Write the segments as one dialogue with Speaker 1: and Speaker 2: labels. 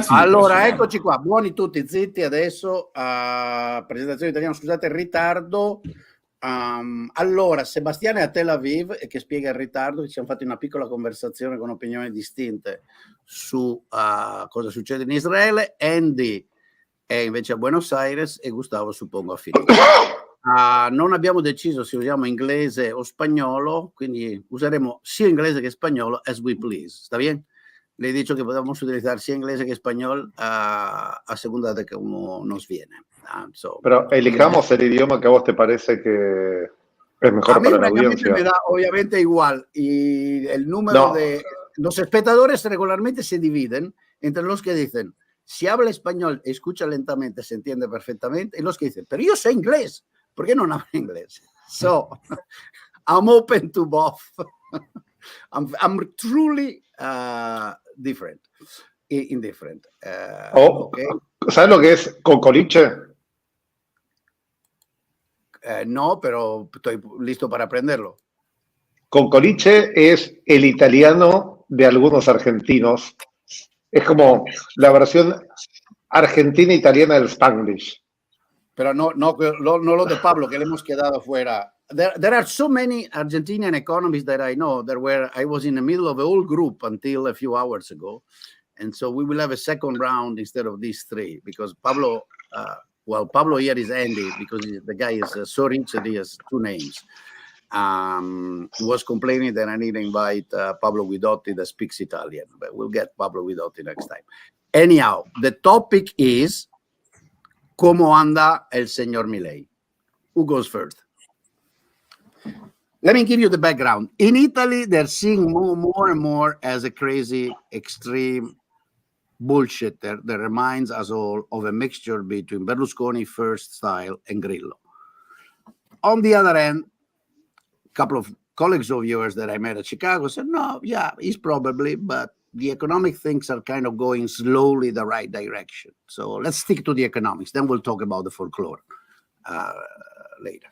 Speaker 1: Allora, eccoci qua, buoni tutti, zitti adesso, presentazione italiana, scusate il ritardo. Allora, Sebastiano è a Tel Aviv e che spiega il ritardo, ci siamo fatti una piccola conversazione con opinioni distinte su cosa succede in Israele. Andy è invece a Buenos Aires e Gustavo suppongo a Firenze. Non abbiamo deciso se usiamo inglese o spagnolo, quindi useremo sia inglese che spagnolo as we please, ¿está bien? Le he dicho que podemos utilizar sia inglés que español a segunda de que uno nos viene.
Speaker 2: Pero elijamos el idioma que a vos te parece que es mejor para la audiencia.
Speaker 1: Me da obviamente igual. Y el número de los espectadores regularmente se dividen entre los que dicen, si habla español, escucha lentamente, se entiende perfectamente, y los que dicen, pero yo sé inglés, ¿por qué no habla inglés? So, I'm open to both. I'm truly indifferent.
Speaker 2: Okay. ¿Sabes lo que es cocoliche?
Speaker 1: No, pero estoy listo para aprenderlo.
Speaker 2: Cocoliche es el italiano de algunos argentinos. Es como la versión argentina-italiana del Spanglish.
Speaker 1: Pero no lo de Pablo, que le hemos quedado fuera. There are so many Argentinian economists that I know I was in the middle of a whole group until a few hours ago. And so we will have a second round instead of these three, because Pablo, Pablo here is Andy, because the guy is so rich that he has two names. He was complaining that I need to invite Pablo Guidotti that speaks Italian, but we'll get Pablo Guidotti next time. Anyhow, the topic is ¿cómo anda el señor Milei? Who goes first? Let me give you the background. In Italy, they're seeing more and more as a crazy, extreme bullshitter that reminds us all of a mixture between Berlusconi first style and Grillo. On the other hand, a couple of colleagues of yours that I met at Chicago said, no, yeah, he's probably, but the economic things are kind of going slowly the right direction. So let's stick to the economics. Then we'll talk about the folklore later.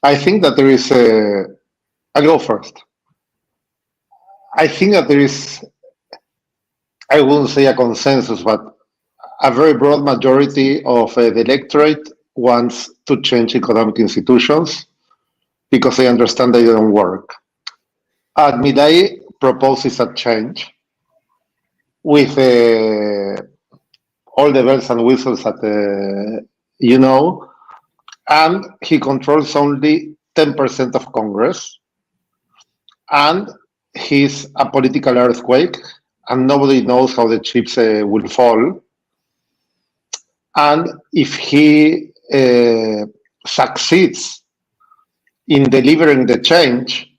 Speaker 2: I think that there is I'll go first. I think that there is, I wouldn't say a consensus, but a very broad majority of the electorate wants to change economic institutions because they understand they don't work. And Milei proposes a change with all the bells and whistles that you know, and he controls only 10% of Congress, and he's a political earthquake, and nobody knows how the chips will fall. And if he succeeds in delivering the change,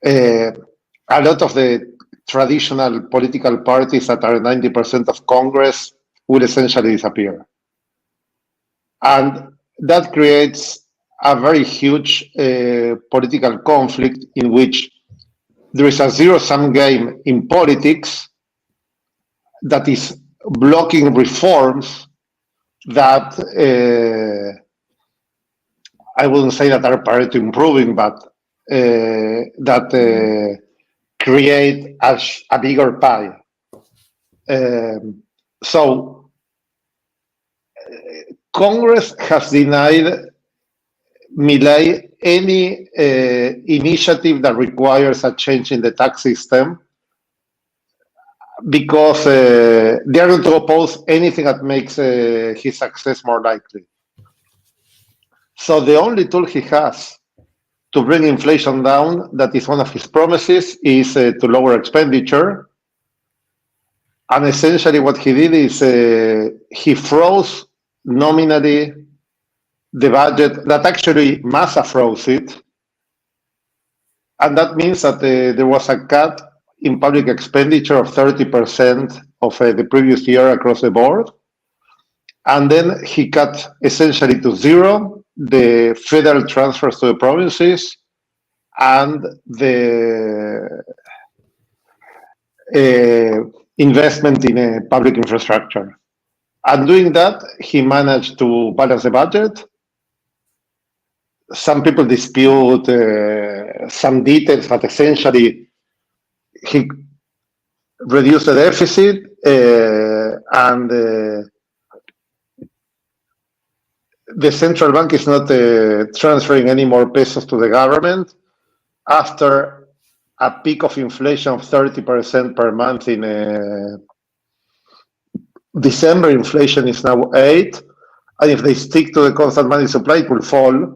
Speaker 2: a lot of the traditional political parties that are 90% of Congress will essentially disappear. And that creates a very huge political conflict in which there is a zero-sum game in politics that is blocking reforms that I wouldn't say that are prior to improving, but that create a bigger pie. So Congress has denied Milei any initiative that requires a change in the tax system because they are going to oppose anything that makes his success more likely. So the only tool he has to bring inflation down, that is one of his promises, is to lower expenditure. And essentially what he did is he froze nominally the budget that actually Massa froze it. And that means that there was a cut in public expenditure of 30% of the previous year across the board. And then he cut essentially to zero the federal transfers to the provinces and the investment in public infrastructure. And doing that, he managed to balance the budget. Some people dispute some details, but essentially he reduce the deficit, and the central bank is not transferring any more pesos to the government after a peak of inflation of 30% per month in December. Inflation is now 8%, and if they stick to the constant money supply, it will fall.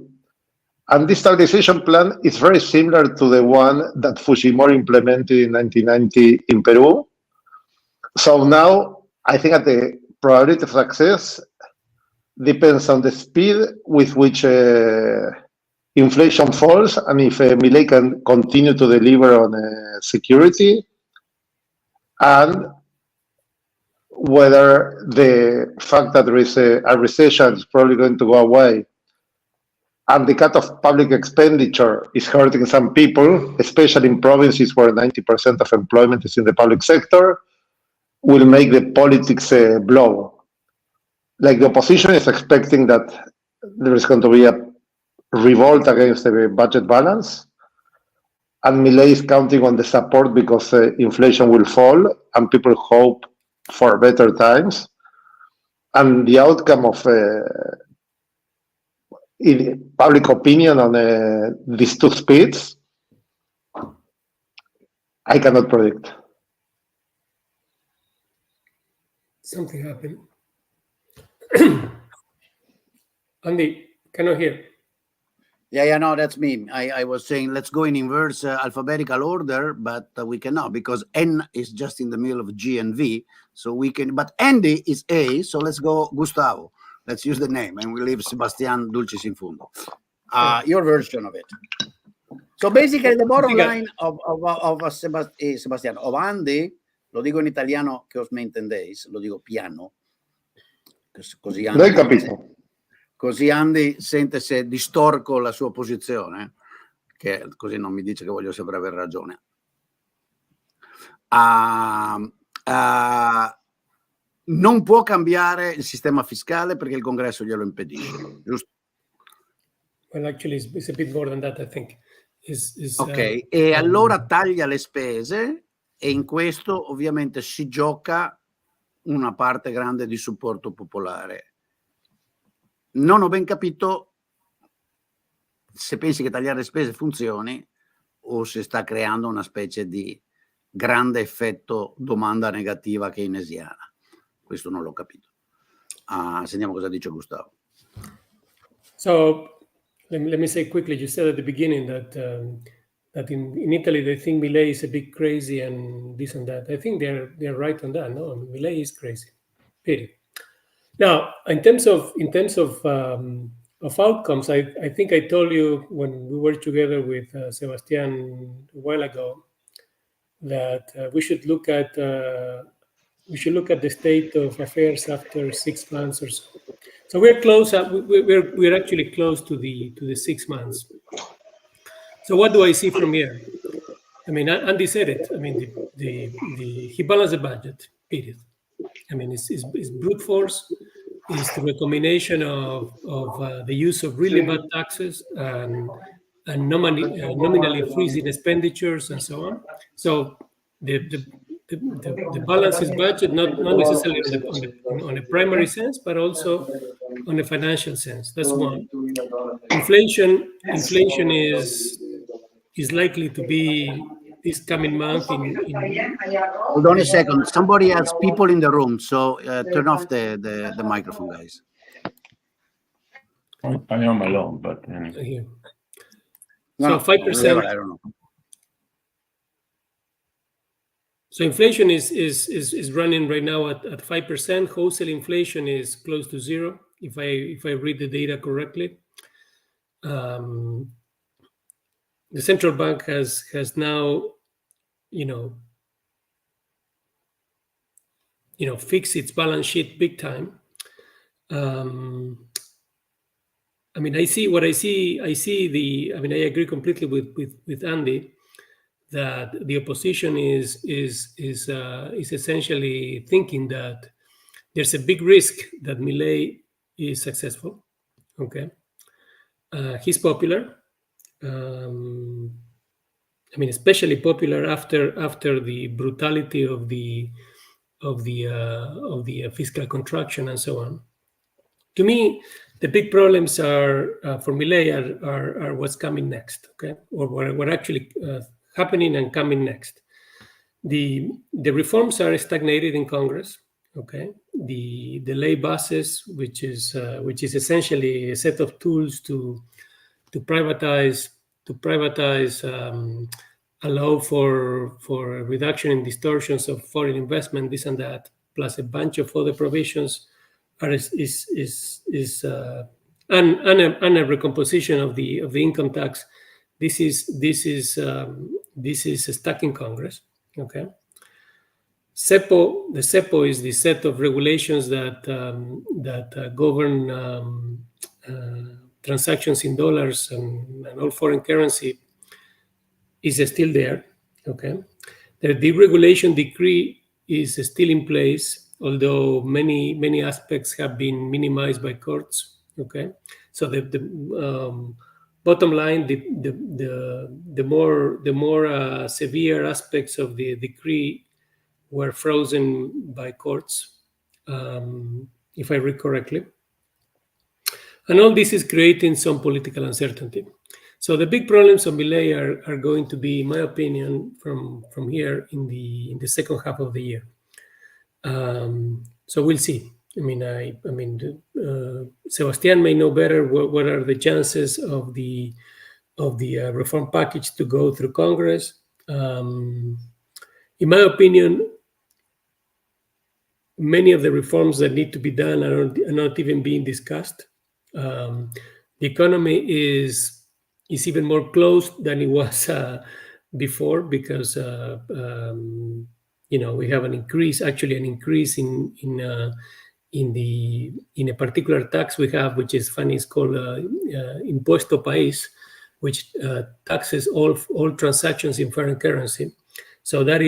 Speaker 2: And this stabilization plan is very similar to the one that Fujimori implemented in 1990 in Peru. So now I think that the probability of success depends on the speed with which inflation falls, and if Milei can continue to deliver on security, and whether the fact that there is a recession is probably going to go away, and the cut of public expenditure is hurting some people, especially in provinces where 90% of employment is in the public sector, will make the politics blow. Like the opposition is expecting that there is going to be a revolt against the budget balance, and Milei is counting on the support because inflation will fall and people hope for better times. And the outcome of in public opinion on these two speeds, I cannot predict.
Speaker 3: Something happened. Andy, cannot hear.
Speaker 1: Yeah, no, that's me. I was saying let's go in inverse alphabetical order, but we cannot because N is just in the middle of G and V, so we can. But Andy is A, so let's go Gustavo. Let's use the name, and we leave Sebastian Dulcis in fundo. Your version of it. So basically, the bottom line of Sebastian, of Andy, lo dico in italiano che os me entendeis, lo dico piano, così Andy sente se distorco la sua posizione, che così non mi dice che voglio sempre aver ragione. Non può cambiare il sistema fiscale perché il congresso glielo impedisce, giusto?
Speaker 3: Well, actually, it's a bit more than that, I think.
Speaker 1: Ok, e allora taglia le spese e in questo ovviamente si gioca una parte grande di supporto popolare. Non ho ben capito se pensi che tagliare le spese funzioni o se sta creando una specie di grande effetto domanda negativa keynesiana. Questo non l'ho capito. Sentiamo cosa dice Gustavo.
Speaker 3: So let me say quickly, you said at the beginning that in Italy they think Milei is a bit crazy and this and that. I think they're right on that. No, Milei is crazy. Period. Now, in terms of outcomes, I think I told you when we were together with Sebastian a while ago that we should look at the state of affairs after 6 months or so. So we're close. We're actually close to the 6 months. So what do I see from here? I mean, Andy said it. I mean, he balanced the budget. Period. I mean, it's brute force. It's the combination of the use of really bad taxes and nominally freezing expenditures and so on. So the balance is budget, not necessarily on a primary sense, but also on a financial sense. That's one. Inflation is likely to be this coming month.
Speaker 1: Hold on a second. Somebody has people in the room, so turn off the microphone, guys.
Speaker 4: I am alone, but anyway.
Speaker 3: So 5%.
Speaker 1: I don't know.
Speaker 3: So inflation is running right now at 5%. Wholesale inflation is close to zero, if I read the data correctly. The central bank has now, fixed its balance sheet big time. I mean, I agree completely with Andy that the opposition is essentially thinking that there's a big risk that Milei is successful. Okay, he's popular. I mean, especially popular after the brutality of the fiscal contraction and so on. To me, the big problems are for Milei are what's coming next, okay, or what actually happening and coming next. The reforms are stagnated in Congress, okay. The lay bases, which is essentially a set of tools to privatize, allow for a reduction in distortions of foreign investment, this and that, plus a bunch of other provisions, and a recomposition of the income tax. This is stuck in Congress. Okay. The CEPO is the set of regulations that govern transactions in dollars and all foreign currency is still there. Okay. The deregulation decree is still in place, although many aspects have been minimized by courts. Okay. So the bottom line, the more severe aspects of the decree were frozen by courts, if I read correctly. And all this is creating some political uncertainty. So the big problems of Milei are going to be, in my opinion, from here in the second half of the year. So we'll see. I mean, Sebastian may know better what are the chances of the reform package to go through Congress. In my opinion, many of the reforms that need to be done are not even being discussed. The economy is even more closed than it was before, because we have an increase in a particular tax we have, which is funny. It's called Impuesto País, which taxes all transactions in foreign currency. So that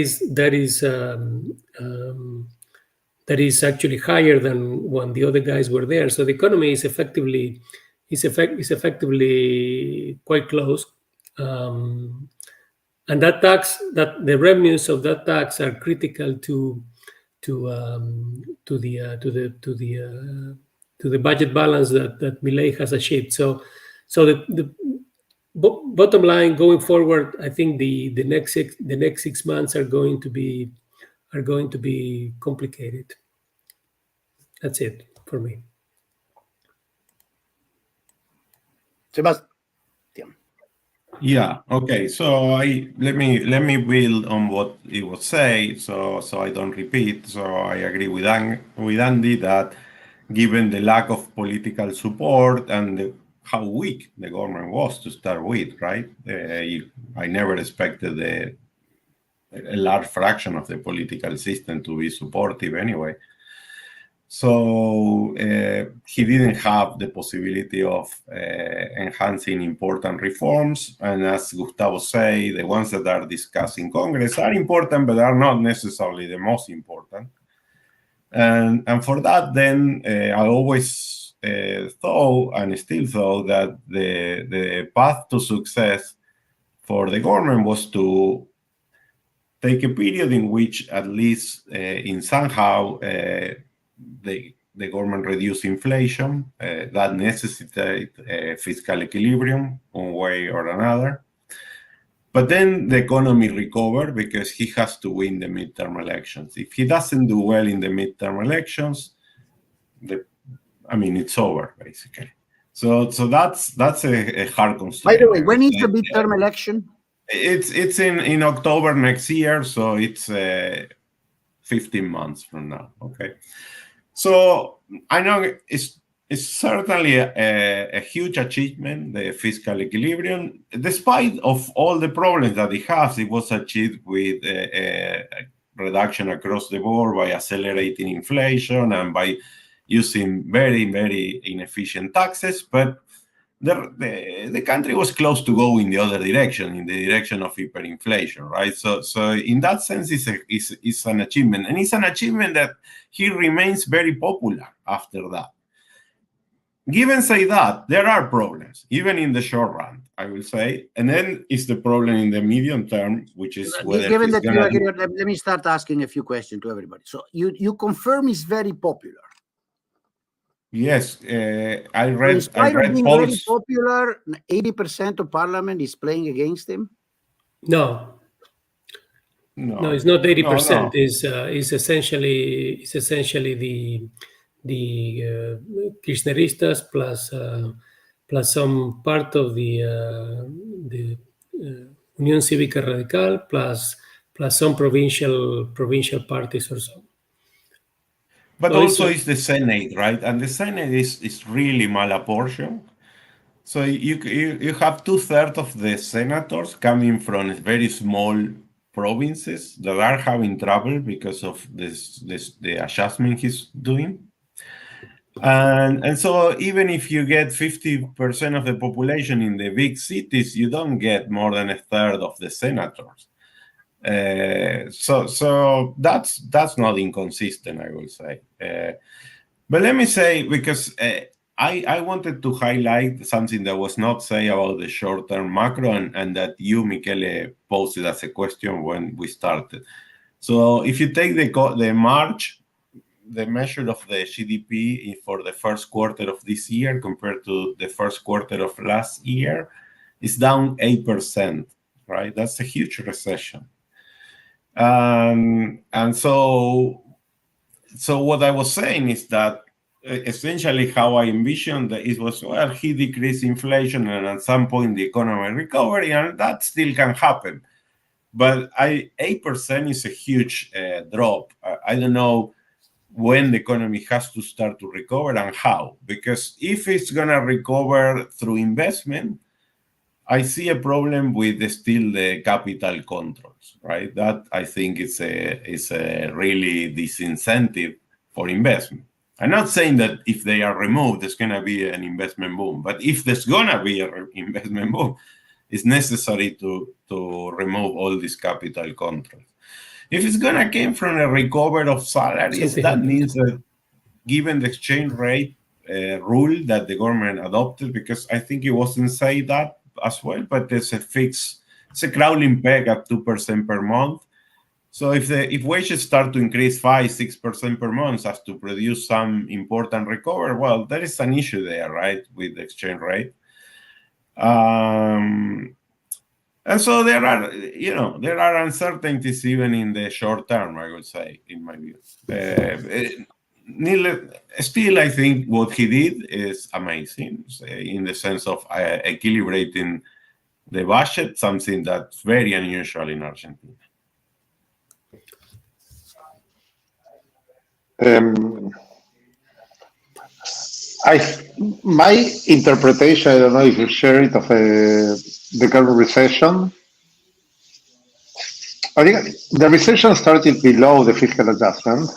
Speaker 3: is actually higher than when the other guys were there. So the economy is effectively quite close, and that the revenues of that tax are critical to the budget balance that Milei has achieved. So the bottom line going forward, I think the next 6 months are going to be complicated. That's it for me.
Speaker 1: Sebastian.
Speaker 5: Yeah. Okay. So let me build on what it was said, so I don't repeat. So I agree with Andy that given the lack of political support and how weak the government was to start with, right? I never expected a large fraction of the political system to be supportive anyway. So he didn't have the possibility of enhancing important reforms. And as Gustavo said, the ones that are discussed in Congress are important, but are not necessarily the most important. And for that, then I always thought, and still thought, that the path to success for the government was to take a period in which, at least in somehow, the government reduce inflation, that necessitates fiscal equilibrium one way or another. But then the economy recovered because he has to win the midterm elections. If he doesn't do well in the midterm elections, it's over, basically. So that's a hard constraint.
Speaker 1: By the way, when is the midterm election?
Speaker 5: It's in October next year, so it's 15 months from now. Okay. So I know it's certainly a huge achievement, the fiscal equilibrium. Despite of all the problems that it has, it was achieved with a reduction across the board by accelerating inflation and by using very, very inefficient taxes. But the country was close to go in the other direction, in the direction of hyperinflation, right? So in that sense, it's an achievement. And it's an achievement that he remains very popular after that. Given say that, there are problems, even in the short run. I will say. And then is the problem in the medium term, which is whether
Speaker 1: given
Speaker 5: he's
Speaker 1: that
Speaker 5: gonna
Speaker 1: you agree, let me start asking a few questions to everybody. So you confirm he's very popular.
Speaker 5: Yes, I
Speaker 1: In
Speaker 5: read
Speaker 1: spite of being very
Speaker 5: polls.
Speaker 1: popular, 80% of parliament is playing against him.
Speaker 3: No, it's not 80%. It's essentially the Kirchneristas plus some part of the Unión Cívica Radical plus some provincial parties or so.
Speaker 5: But also it's the Senate, right? And the Senate is really malapportioned. So you have 2/3 of the senators coming from very small provinces that are having trouble because of the adjustment he's doing. And so even if you get 50% of the population in the big cities, you don't get more than 1/3 of the senators. So that's not inconsistent, I will say. But let me say, because I wanted to highlight something that was not said about the short-term macro and that you, Michele, posed as a question when we started. So if you take the March, the measure of the GDP for the first quarter of this year compared to the first quarter of last year, is down 8%, right? That's a huge recession. And so what I was saying is that essentially how I envisioned it was, well, he decreased inflation and at some point the economy recovery, and that still can happen. But 8% is a huge drop. I don't know when the economy has to start to recover and how, because if it's going to recover through investment, I see a problem with still the capital controls, right? That I think is a really disincentive for investment. I'm not saying that if they are removed, there's going to be an investment boom. But if there's going to be an investment boom, it's necessary to remove all these capital controls. If it's going to come from a recovery of salaries, that means that given the exchange rate rule that the government adopted, because I think it wasn't say that as well, but there's it's a crawling peg at 2% per month. So if wages start to increase 5-6% per month as to produce some important recovery, well, there is an issue there, right, with the exchange rate. And so there are uncertainties even in the short term, I would say, in my view. Still, I think what he did is amazing in the sense of equilibrating the budget, something that's very unusual in Argentina.
Speaker 2: My interpretation, I don't know if you share it, of the current recession. I think the recession started below the fiscal adjustment,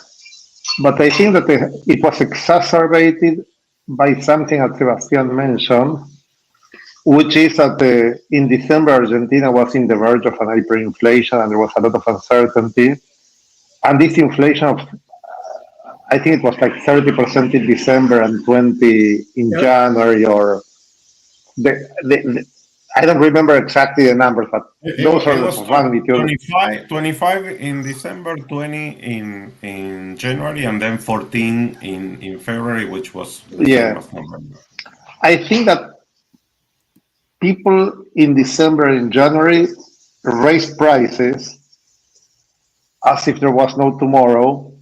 Speaker 2: but I think that it was exacerbated by something that Sebastian mentioned, which is that in December, Argentina was in the verge of an hyperinflation and there was a lot of uncertainty. And this inflation of, I think it was like 30% in December and 20% in January, or I don't remember exactly the numbers, but those are the magnitude.
Speaker 5: 25 in December, 20 in January, and then 14 in February, which was the same as November.
Speaker 2: I think that people in December and January raised prices as if there was no tomorrow.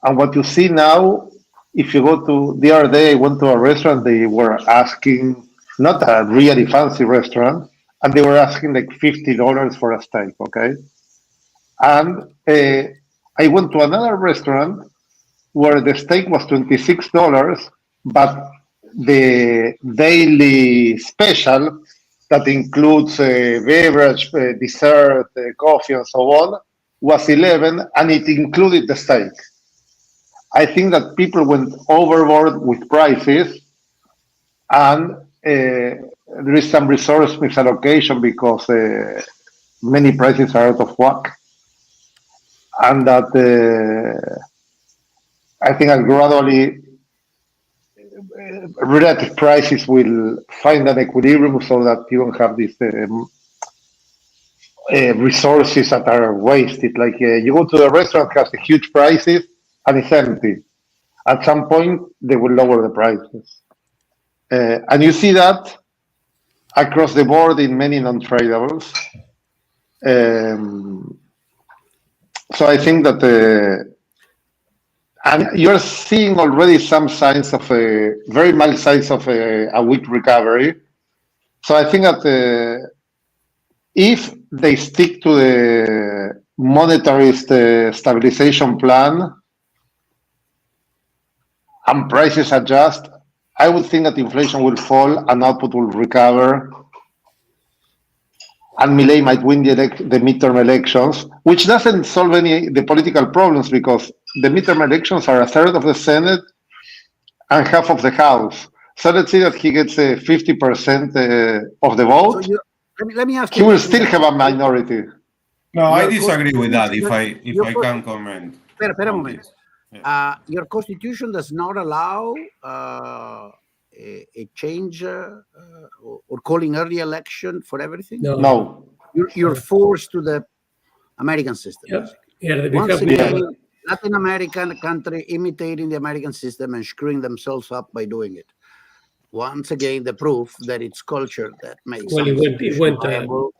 Speaker 2: And what you see now, if you go to, the other day I went to a restaurant, they were asking, not a really fancy restaurant, and they were asking like $50 for a steak, okay? And I went to another restaurant where the steak was $26, but the daily special that includes beverage, dessert, coffee, and so on was $11, and it included the steak. I think that people went overboard with prices, and there is some resource misallocation because many prices are out of whack, and that I think that gradually relative prices will find an equilibrium so that you don't have these resources that are wasted. Like you go to the restaurant, has the huge prices, and it's empty. At some point, they will lower the prices. And you see that across the board in many non-tradables. So I think that and you're seeing already some signs of very mild signs of a weak recovery. So I think that if they stick to the monetarist stabilization plan and prices adjust, I would think that inflation will fall and output will recover, and Milei might win the midterm elections, which doesn't solve the political problems, because the midterm elections are a third of the Senate and half of the House. So let's say that he gets 50% of the vote.
Speaker 1: So let me ask
Speaker 2: he
Speaker 1: you.
Speaker 2: He will still have a minority.
Speaker 5: No, I disagree with that. If I can comment.
Speaker 1: Espera un momento. Your constitution does not allow a change or calling early election for everything?
Speaker 2: No.
Speaker 1: You're forced to the American system. Once again, Latin American country imitating the American system and screwing themselves up by doing it. Once again, the proof that it's culture that makes
Speaker 3: it went
Speaker 1: viable.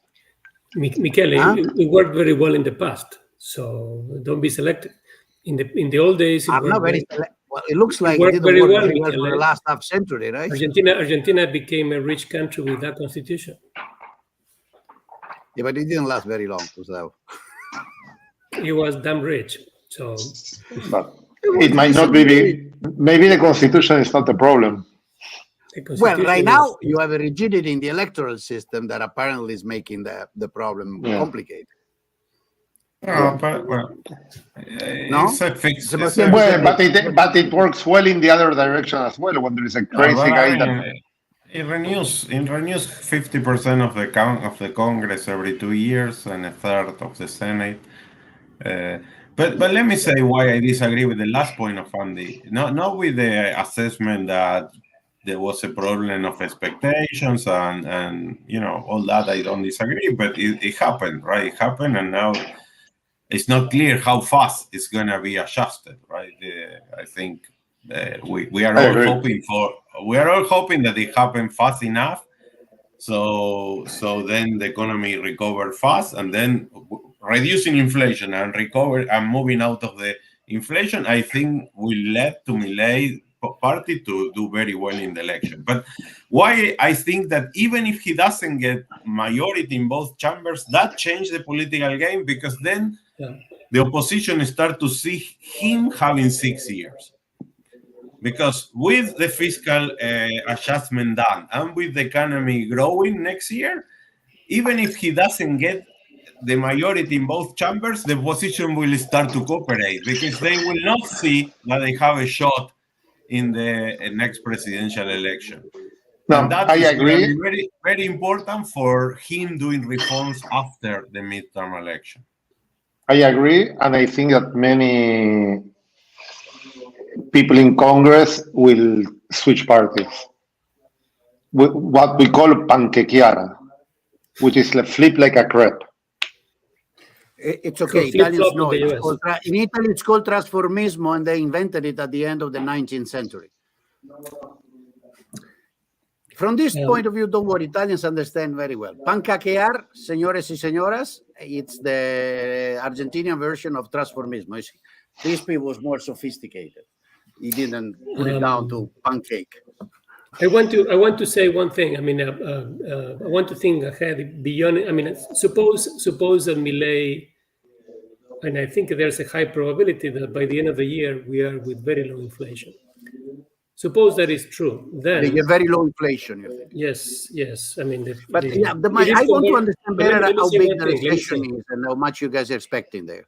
Speaker 3: Michele, it worked very well in the past, so don't be selective. In the old days,
Speaker 1: it looks like it didn't work very well for the last half century, right?
Speaker 3: Argentina became a rich country with that constitution.
Speaker 1: Yeah, but it didn't last very long, Gustavo.
Speaker 3: It was damn rich, so.
Speaker 2: But it might not be. Maybe the constitution is not the problem.
Speaker 1: Well, right now you have a rigidity in the electoral system that apparently is making the problem complicated.
Speaker 5: No, but it's a fix.
Speaker 2: But it works well in the other direction as well. When there is a crazy guy that
Speaker 5: it renews 50% of the Congress every 2 years and a third of the Senate. But let me say why I disagree with the last point of Andy. Not with the assessment that there was a problem of expectations and all that. I don't disagree, but it happened, right? It happened, and now it's not clear how fast it's going to be adjusted, right? I think we are all hoping that it happened fast enough, so then the economy recover fast, and then reducing inflation and moving out of the inflation, I think will lead to Milei party to do very well in the election. But why I think that even if he doesn't get majority in both chambers, that changed the political game, because then the opposition start to see him having 6 years. Because with the fiscal adjustment done and with the economy growing next year, even if he doesn't get the majority in both chambers, the opposition will start to cooperate, because they will not see that they have a shot in the next presidential election.
Speaker 2: No,
Speaker 5: and that
Speaker 2: I
Speaker 5: is
Speaker 2: agree.
Speaker 5: Very, very important for him doing reforms after the midterm election.
Speaker 2: I agree, and I think that many people in Congress will switch parties. What we call panquequear, which is flip like a crepe.
Speaker 1: It's okay. Italians know it. In Italy, it's called trasformismo, and they invented it at the end of the 19th century. From this point of view, don't worry, Italians understand very well. Panquequear, señores y señoras, it's the Argentinian version of trasformismo. Crispy was more sophisticated. He didn't put it down to pancake.
Speaker 3: I want to say one thing. I mean, I want to think ahead beyond. I mean, suppose that Milei, and I think there's a high probability that by the end of the year we are with very low inflation. Suppose that is true. Then
Speaker 1: you have very low inflation. You think?
Speaker 3: Yes. I mean,
Speaker 1: I want to understand better how big the inflation is and how much you guys are expecting there.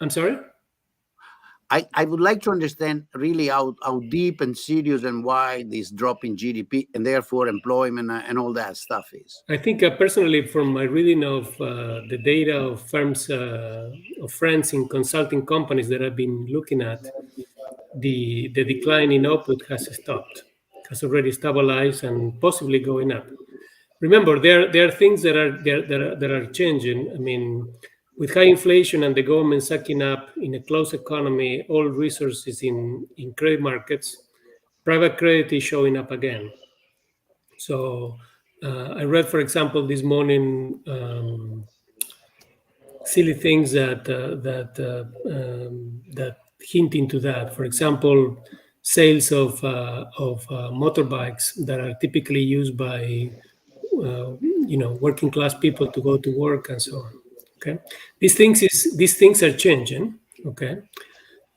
Speaker 3: I'm sorry.
Speaker 1: I would like to understand really how deep and serious and why this drop in GDP and therefore employment and all that stuff is.
Speaker 3: I think personally, from my reading of the data of firms, of friends in consulting companies that I've been looking at, the decline in output has stopped. has already stabilized and possibly going up. Remember, there are things that are changing. I mean, with high inflation and the government sucking up in a closed economy all resources in credit markets, private credit is showing up again. So I read, for example, this morning silly things that hint into that. For example, sales of motorbikes that are typically used by working class people to go to work and so on. Okay, these things are changing. Okay,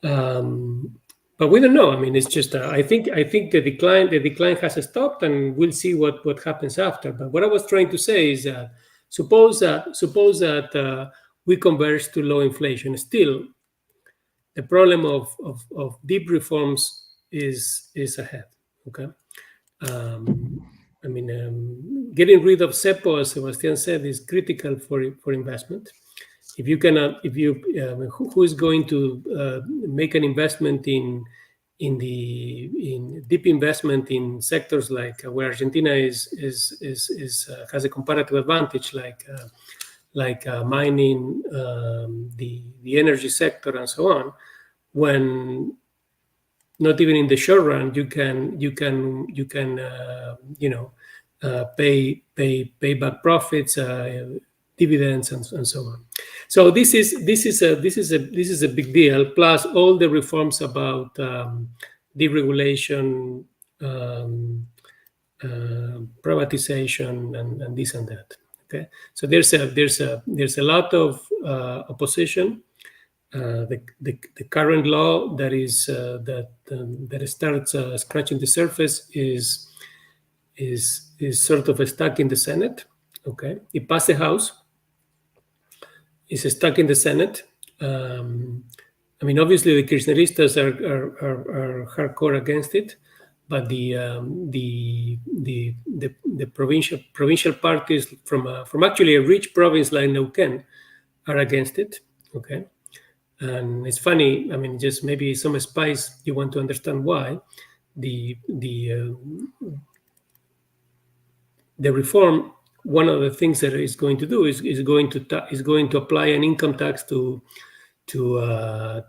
Speaker 3: but we don't know. I mean, it's just I think the decline has stopped, and we'll see what happens after. But what I was trying to say is that suppose that we converge to low inflation. Still, the problem of deep reforms is ahead. Okay. I mean, getting rid of CEPO, as Sebastian said, is critical for investment. If you cannot, who is going to make an investment in deep investment in sectors like where Argentina has a comparative advantage, like mining, the energy sector, and so on, when not even in the short run you can pay back profits, dividends, and so on. So this is a big deal. Plus all the reforms about deregulation, privatization, and this and that. Okay, so there's a lot of opposition. The current law that starts scratching the surface is sort of stuck in the Senate. Okay, it passed the House. It's stuck in the Senate. I mean, obviously the Kirchneristas are hardcore against it, but the provincial parties from actually a rich province like Neuquén are against it. Okay. And it's funny. I mean, just maybe some spice. You want to understand why the reform. One of the things that it's going to do is going to apply an income tax to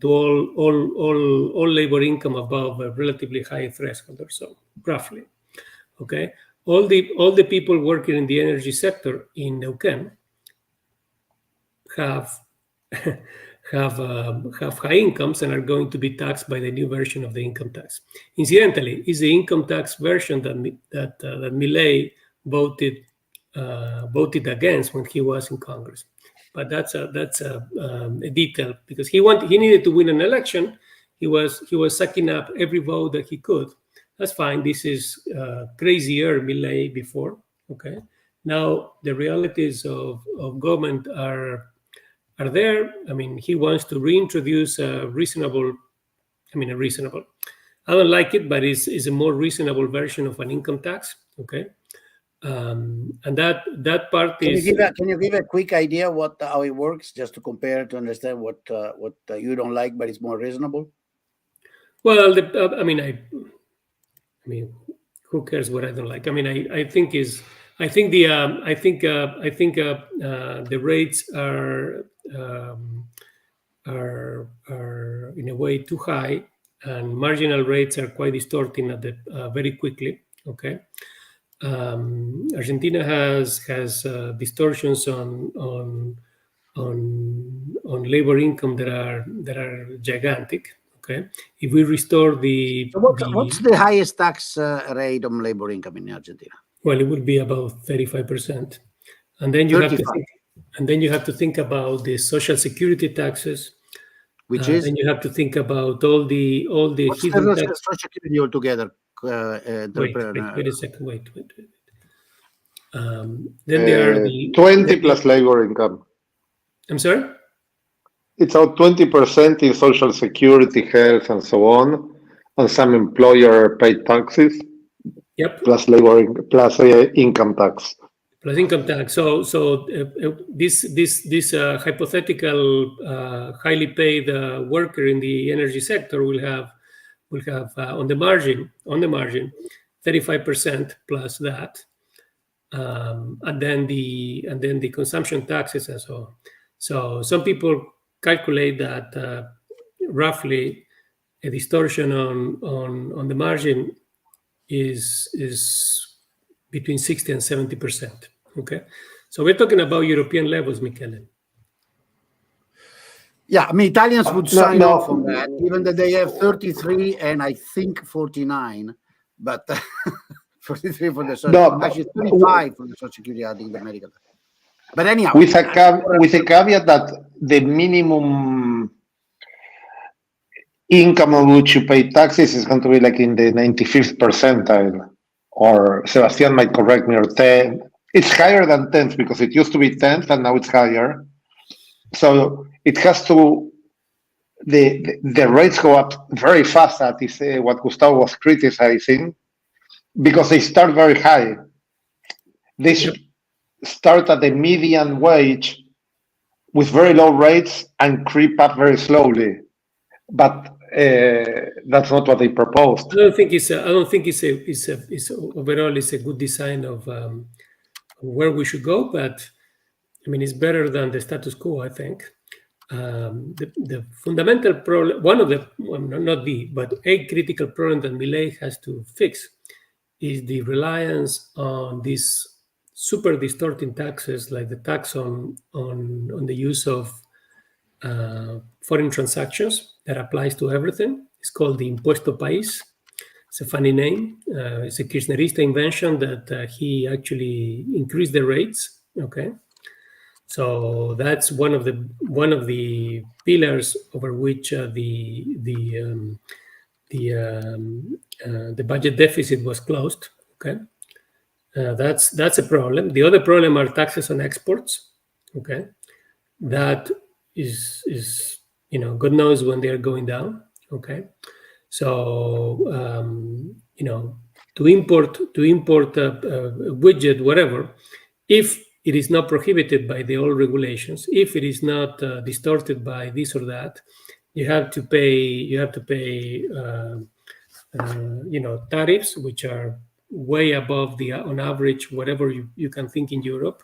Speaker 3: all labor income above a relatively high threshold or so, roughly. Okay, all the people working in the energy sector in Neuquén have high incomes and are going to be taxed by the new version of the income tax. Incidentally, is the income tax version that Milei voted against when he was in Congress. But that's a detail, because he needed to win an election. He was sucking up every vote that he could. That's fine. This is crazier Milei before. Okay. Now the realities of government are there. I mean, he wants to reintroduce a reasonable. I don't like it, but it's a more reasonable version of an income tax. Okay. And that part is.
Speaker 1: Can you give a quick idea how it works, just to compare, to understand what you don't like, but it's more reasonable?
Speaker 3: Well, I mean, who cares what I don't like? I mean, I think the rates are in a way too high, and marginal rates are quite distorting very quickly. Okay. Argentina has distortions on labor income that are gigantic. Okay, if we restore
Speaker 1: what's the highest tax rate on labor income in Argentina?
Speaker 3: Well, it would be about 35%, and then you have to think about the social security taxes,
Speaker 1: which is.
Speaker 3: Then you have to think about all the
Speaker 1: what's
Speaker 3: hidden
Speaker 1: the social security altogether.
Speaker 3: Wait a second. Wait. Then there are the
Speaker 2: 20 plus labor income.
Speaker 3: I'm sorry?
Speaker 2: It's about 20% in social security, health, and so on, and some employer paid taxes.
Speaker 3: Yep.
Speaker 2: Plus labor, plus income tax.
Speaker 3: Plus income tax. So this hypothetical highly paid worker in the energy sector will have on the margin 35% plus that, and then the consumption taxes and so on. So some people calculate that roughly a distortion on the margin is between 60 and 70%. Okay, so we're talking about European levels, Michele.
Speaker 1: Yeah, I mean, Italians would sign off on that, even that they have 33 and I think 49, but 43 for the social, actually 35 for the social security, I think the medical. But anyhow,
Speaker 2: with a caveat that the minimum income on which you pay taxes is going to be like in the 95th percentile, or Sebastian might correct me, or 10. It's higher than 10th because it used to be 10th and now it's higher. So it has to, the rates go up very fast. That is what Gustavo was criticizing, because they start very high. They should start at the median wage with very low rates and creep up very slowly. But that's not what they proposed.
Speaker 3: I don't think it's overall it's a good design of where we should go, but I mean, it's better than the status quo, I think. The fundamental problem, but a critical problem that Milei has to fix is the reliance on these super distorting taxes, like the tax on the use of foreign transactions that applies to everything. It's called the Impuesto País. It's a funny name. It's a Kirchnerista invention that he actually increased the rates. Okay, so that's one of the pillars over which the budget deficit was closed. Okay, that's a problem. The other problem are taxes on exports. Okay, that is God knows when they are going down. Okay, so to import a widget, whatever, if it is not prohibited by the old regulations, if it is not distorted by this or that, you have to pay tariffs which are way above the on average whatever you can think in Europe.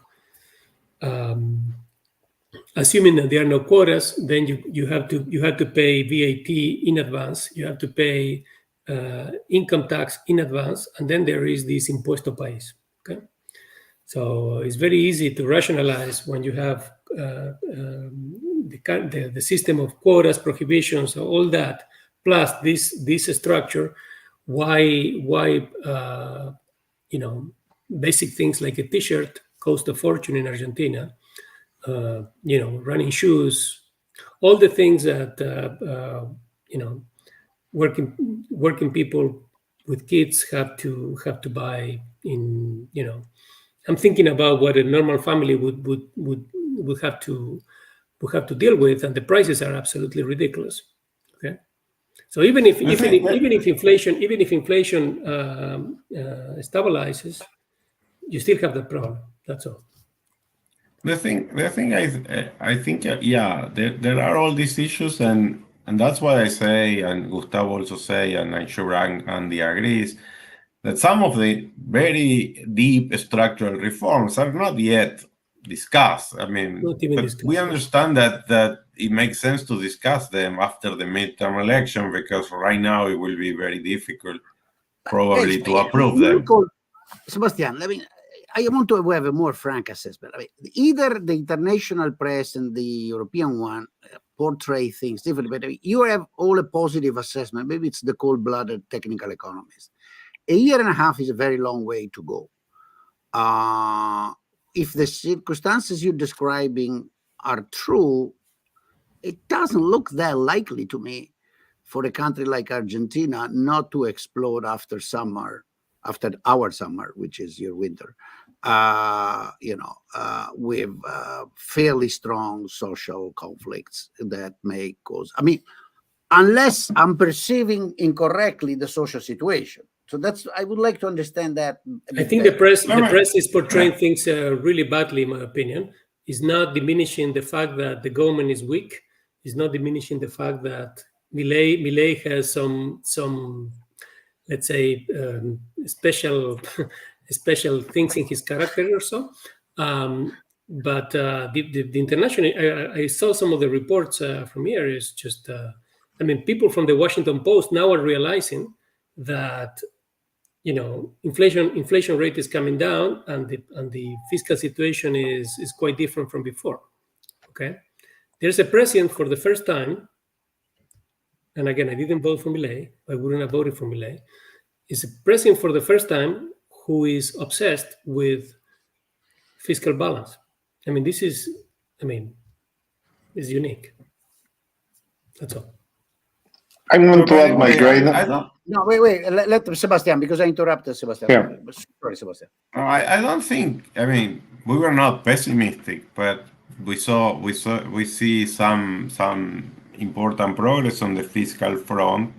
Speaker 3: Assuming that there are no quotas, then you have to pay VAT in advance. You have to pay income tax in advance, and then there is this Impuesto País. Okay, so it's very easy to rationalize when you have the system of quotas, prohibitions, all that, plus this structure. Why basic things like a T-shirt cost a fortune in Argentina. Running shoes, all the things that working people with kids have to buy in. I'm thinking about what a normal family would have to deal with, and the prices are absolutely ridiculous. Okay, so even if inflation stabilizes, you still have the problem. That's all.
Speaker 5: The thing I think, there are all these issues, and that's why I say, and Gustavo also say, and I'm sure Andy agrees, that some of the very deep structural reforms are not yet discussed. I mean, we understand that it makes sense to discuss them after the midterm election, because right now it will be very difficult probably to approve them.
Speaker 1: Sebastian, I want to have a more frank assessment. I mean, either the international press and the European one portray things differently, but you have all a positive assessment. Maybe it's the cold-blooded technical economist. A year and a half is a very long way to go. If the circumstances you're describing are true, it doesn't look that likely to me for a country like Argentina not to explode after our summer, which is your winter, with fairly strong social conflicts that may cause, unless I'm perceiving incorrectly the social situation. So I would like to understand that.
Speaker 3: I think the press is portraying things really badly, in my opinion. It's not diminishing the fact that the government is weak. It's not diminishing the fact that Milei has some let's say, special things in his character or so. But the international, I saw some of the reports from here. Is just, people from the Washington Post now are realizing that, inflation rate is coming down, and the fiscal situation is quite different from before. Okay, there's a president for the first time, and again, I didn't vote for Milei. I wouldn't have voted for Milei. Is a president for the first time who is obsessed with fiscal balance. This is unique. That's all.
Speaker 2: I'm going to add my grain.
Speaker 1: No, wait. Let Sebastian, because I interrupted Sebastian.
Speaker 2: Yeah.
Speaker 1: Sorry, Sebastian.
Speaker 5: I don't think. We were not pessimistic, but we see some important progress on the fiscal front.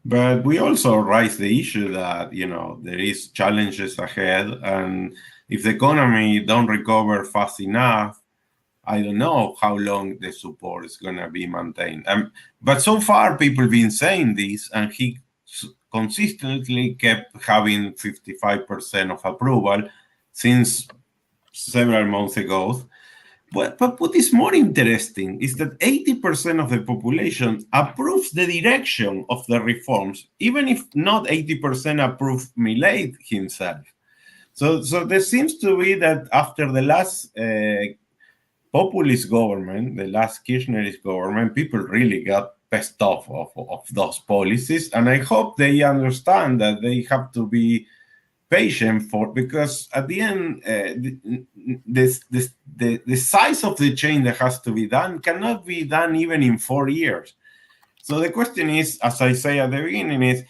Speaker 5: But we also raise the issue that there is challenges ahead, and if the economy don't recover fast enough, I don't know how long the support is going to be maintained. But so far, people been saying this, and he consistently kept having 55% of approval since several months ago. But what is more interesting is that 80% of the population approves the direction of the reforms, even if not 80% approve Milei himself. So there seems to be that after the last populist government, the last Kirchnerist government, people really got pissed off of those policies. And I hope they understand that they have to be patient because at the end, the size of the change that has to be done cannot be done even in 4 years. So the question is, as I say at the beginning, is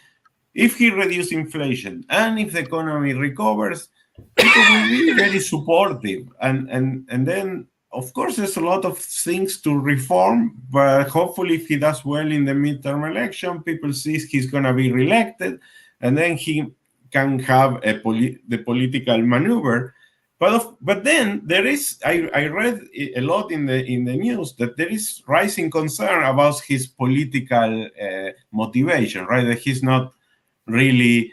Speaker 5: if he reduces inflation and if the economy recovers, people will be very supportive. And then, of course, there's a lot of things to reform, but hopefully if he does well in the midterm election, people see he's going to be reelected, and then he can have the political maneuver. But then there is, I read a lot in the news that there is rising concern about his political motivation, right? That he's not really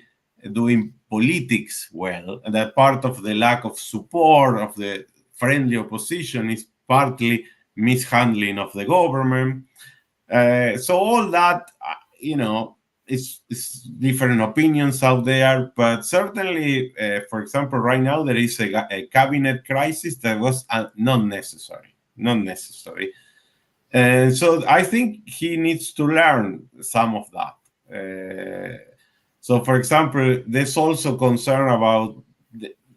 Speaker 5: doing politics well, and that part of the lack of support of the friendly opposition is partly mishandling of the government. So all that, it's different opinions out there, but certainly, for example, right now there is a cabinet crisis that was not necessary. And so I think he needs to learn some of that. So, for example, there's also concern about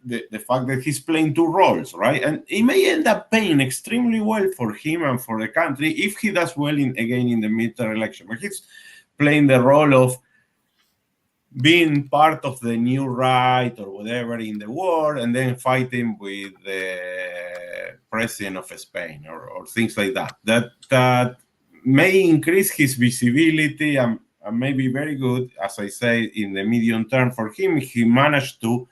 Speaker 5: the fact that he's playing two roles, right? And it may end up paying extremely well for him and for the country if he does well again in the midterm election. But he's playing the role of being part of the new right or whatever in the war, and then fighting with the president of Spain or things like that. That may increase his visibility and may be very good, as I say, in the medium term for him. He managed to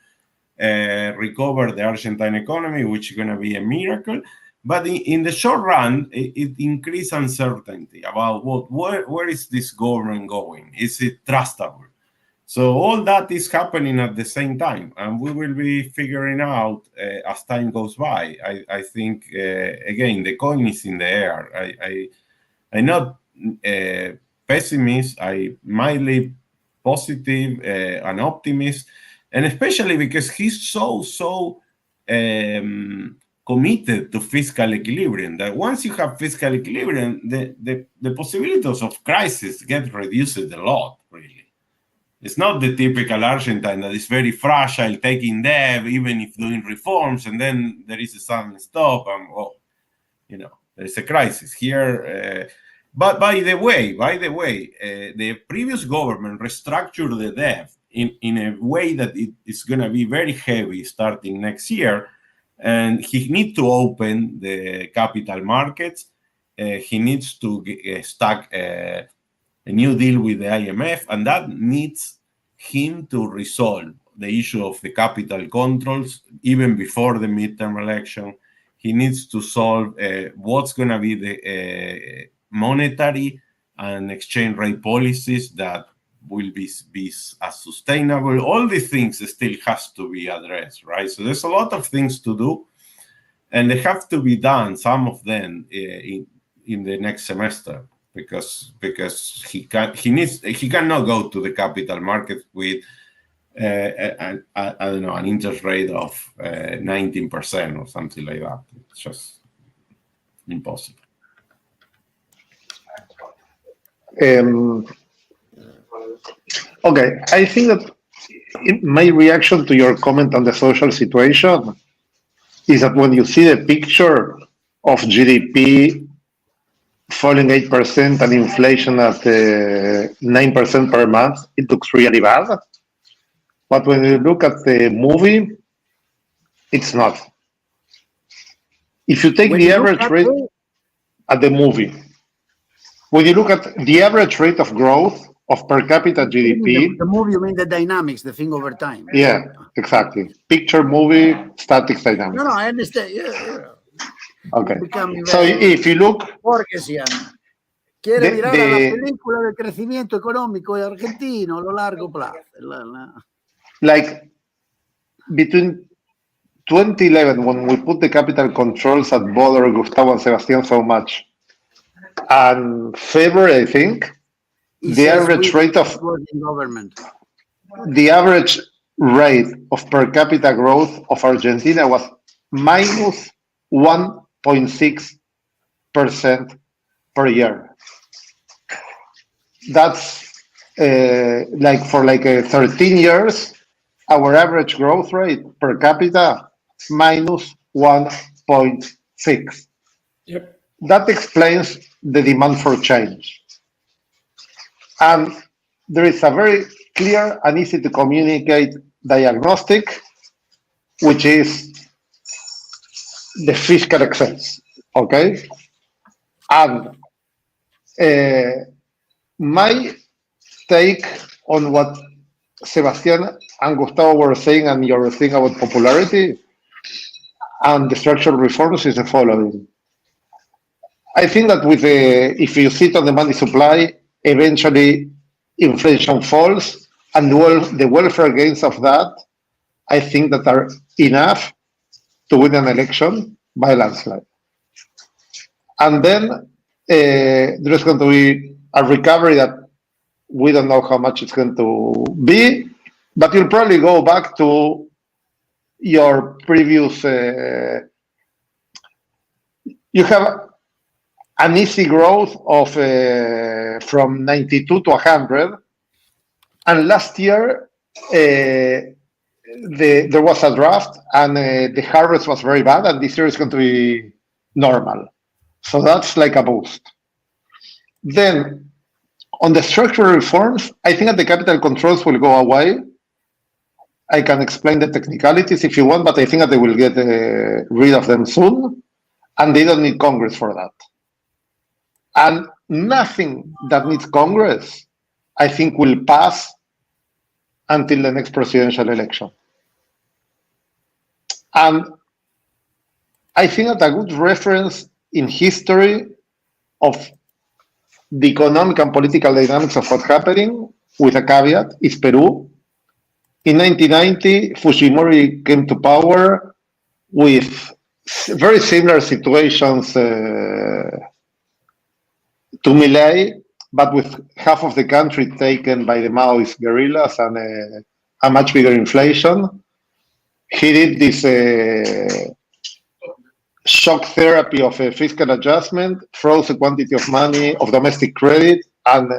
Speaker 5: recover the Argentine economy, which is going to be a miracle. But in the short run, it increased uncertainty about where is this government going? Is it trustable? So all that is happening at the same time, and we will be figuring out as time goes by. I think, again, the coin is in the air. I'm not pessimist. I'm mildly positive and optimist, and especially because he's so committed to fiscal equilibrium, that once you have fiscal equilibrium, the possibilities of crisis get reduced a lot, really. It's not the typical Argentine that is very fragile, taking debt, even if doing reforms, and then there is a sudden stop, and there's a crisis here. But by the way, the previous government restructured the debt in a way that it is going to be very heavy starting next year. And he needs to open the capital markets. He needs to start a new deal with the IMF, and that needs him to resolve the issue of the capital controls even before the midterm election. He needs to solve what's going to be the monetary and exchange rate policies that will be as sustainable. All these things still has to be addressed, right? So there's a lot of things to do, and they have to be done, some of them in the next semester, because he cannot go to the capital market with I don't know, an interest rate of 19% or something like that. It's just impossible.
Speaker 2: Okay, I think that my reaction to your comment on the social situation is that when you see the picture of GDP falling 8% and inflation at 9% per month, it looks really bad. But when you look at the movie, it's not. If you take the average rate at the movie, when you look at the average rate of growth of per capita GDP,
Speaker 1: the movie, you mean the dynamics, the thing over time.
Speaker 2: Yeah, exactly. Picture, movie, static dynamics.
Speaker 1: No, I understand. Yeah.
Speaker 2: Okay. So if you look,
Speaker 1: quiere mirar a la película del crecimiento económico argentino a lo largo plazo.
Speaker 2: Like between 2011, when we put the capital controls that bother Gustavo and Sebastian so much, and February, I think, the average rate of
Speaker 1: government.
Speaker 2: The average rate of per capita growth of Argentina was minus 1.6% per year. That's like for 13 years, our average growth rate per capita minus 1.6.
Speaker 3: Yep.
Speaker 2: That explains the demand for change. And there is a very clear and easy to communicate diagnostic, which is the fiscal excess, okay? And my take on what Sebastian and Gustavo were saying and your thing about popularity and the structural reforms is the following. I think that if you sit on the money supply, eventually inflation falls, and the welfare gains of that, I think that are enough to win an election by landslide. And then there's going to be a recovery that we don't know how much it's going to be, but you'll probably go back to your previous, you have an easy growth of from 92 to 100, and last year there was a draft and the harvest was very bad, and this year is going to be normal. So that's like a boost. Then on the structural reforms, I think that the capital controls will go away. I can explain the technicalities if you want, but I think that they will get rid of them soon, and they don't need Congress for that. And nothing that needs Congress, I think, will pass until the next presidential election. And I think that a good reference in history of the economic and political dynamics of what's happening, with a caveat, is Peru. In 1990, Fujimori came to power with very similar situations to Milei, but with half of the country taken by the Maoist guerrillas and a much bigger inflation. He did this shock therapy of a fiscal adjustment, froze a quantity of money of domestic credit, and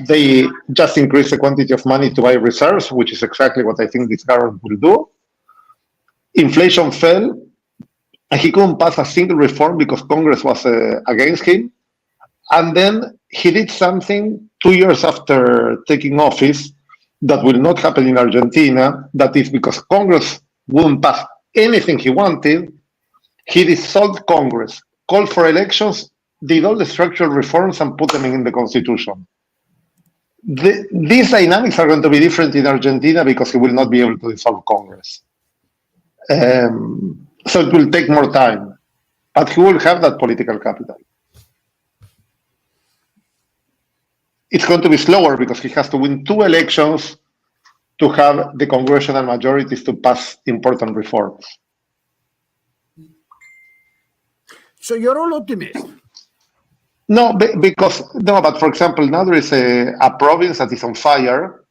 Speaker 2: they just increased the quantity of money to buy reserves, which is exactly what I think this government will do. Inflation fell, and he couldn't pass a single reform because Congress was against him. And then he did something 2 years after taking office that will not happen in Argentina. That is because Congress wouldn't pass anything he wanted. He dissolved Congress, called for elections, did all the structural reforms, and put them in the constitution. These dynamics are going to be different in Argentina because he will not be able to dissolve Congress. So it will take more time, but he will have that political capital. it's going to be slower because he has to win 2 elections to have the congressional majorities to pass important reforms.
Speaker 1: So you're all optimists.
Speaker 2: No, but for example, now there is a province that is on fire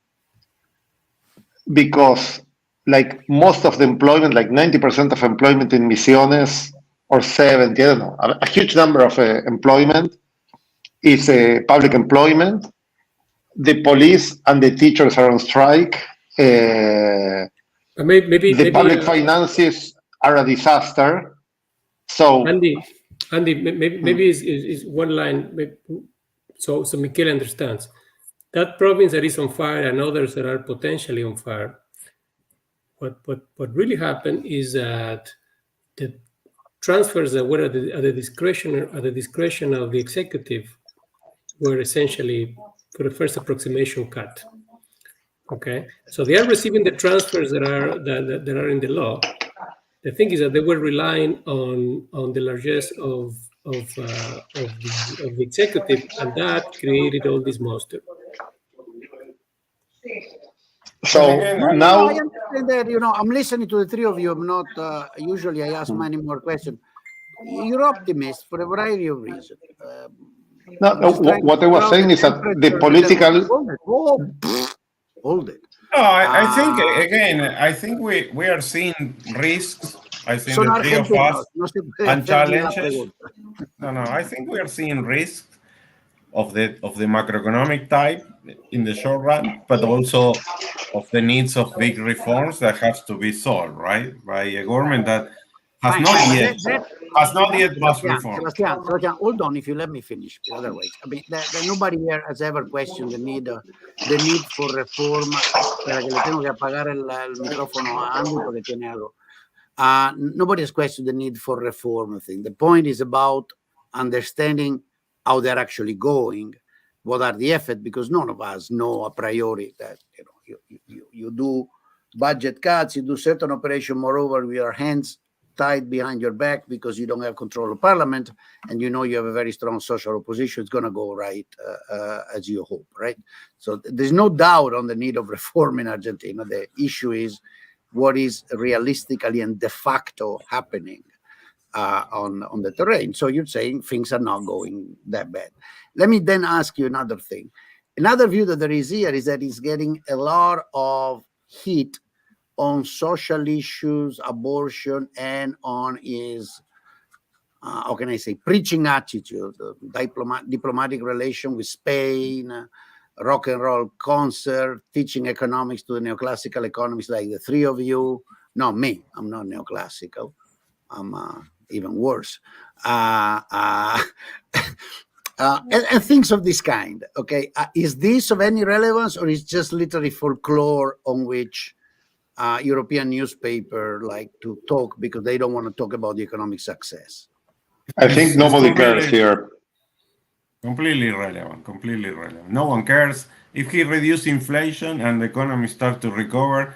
Speaker 2: because like most of the employment, like 90% of employment in Misiones or 70, I don't know, a huge number of employment is public employment. The police and the teachers are on strike. The public finances are a disaster. So
Speaker 3: Andy, maybe is one line, so Michele understands. That province that is on fire and others that are potentially on fire, what really happened is that the transfers that were at the discretion of the executive were essentially, for the first approximation, cut. Okay, so they are receiving the transfers that are in the law. The thing is that they were relying on the largesse of the executive, and that created all this monster.
Speaker 2: So now
Speaker 1: I understand that, I'm listening to the three of you. I'm not, usually I ask many more questions. You're optimists for a variety of reasons.
Speaker 2: What I was saying is that the political...
Speaker 1: Hold it.
Speaker 5: No, I think we are seeing risks. I think the three of us and challenges. No, I think we are seeing risks of the macroeconomic type in the short run, but also of the needs of big reforms that has to be solved, right, by a government that has not yet passed reform.
Speaker 1: Sebastian, hold on, if you let me finish. Otherwise, I mean, nobody here has ever questioned the need for reform. Espera que le tengo que apagar el micrófono a Andy porque tiene algo. Nobody has questioned the need for reform. I think the point is about understanding how they're actually going, what are the effects, because none of us know a priori that you do budget cuts, you do certain operation, moreover, with your hands tied behind your back because you don't have control of parliament, and you have a very strong social opposition. It's going to go right as you hope, right? So there's no doubt on the need of reform in Argentina. The issue is what is realistically and de facto happening on the terrain. So you're saying things are not going that bad. Let me then ask you another thing. Another view that there is here is that it's getting a lot of heat on social issues, abortion, and on his, how can I say, preaching attitude, diplomatic relation with Spain, rock and roll concert, teaching economics to the neoclassical economists like the three of you. Not me, I'm not neoclassical. I'm even worse. And things of this kind, okay? Is this of any relevance, or is just literally folklore on which European newspaper like to talk because they don't want to talk about the economic success?
Speaker 2: I think nobody cares here.
Speaker 5: Completely irrelevant. No one cares. If he reduces inflation and the economy starts to recover,